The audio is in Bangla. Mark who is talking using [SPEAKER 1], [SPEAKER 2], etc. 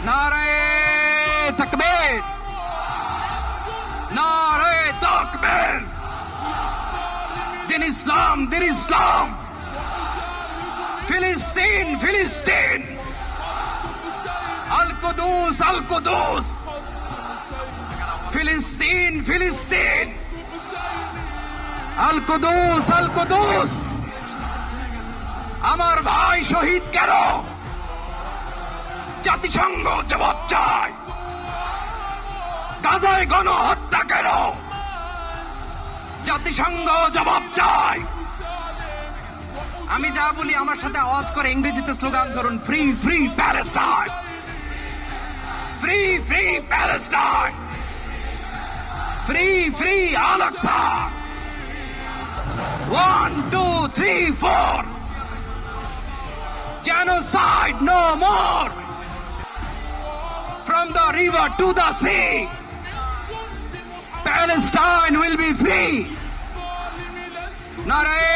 [SPEAKER 1] নারায়ে তাকবীর, নারায়ে তাকবীর। দিন ইসলাম, দিন ইসলাম। ফিলিস্তিন, ফিলিস্তিন। আল কুদুস, আল কুদুস। ফিলিস্তিন, ফিলিস্তিন। আল কুদুস, আল কুদুস। আমার ভাই শহীদ কেন? জাতিসংঘ জবাব চায়। গাজায় গণহত্যা কেন? জাতিসংঘ জবাব চায়। আমি যা বলি আমার সাথে আওয়াজ করে ইংরেজিতে স্লোগান ধরুন, free free Palestine, free free Palestine, free free Al Aqsa. 1, 2, 3, 4. Genocide no more. From the river to the sea, Palestine will be free. Naare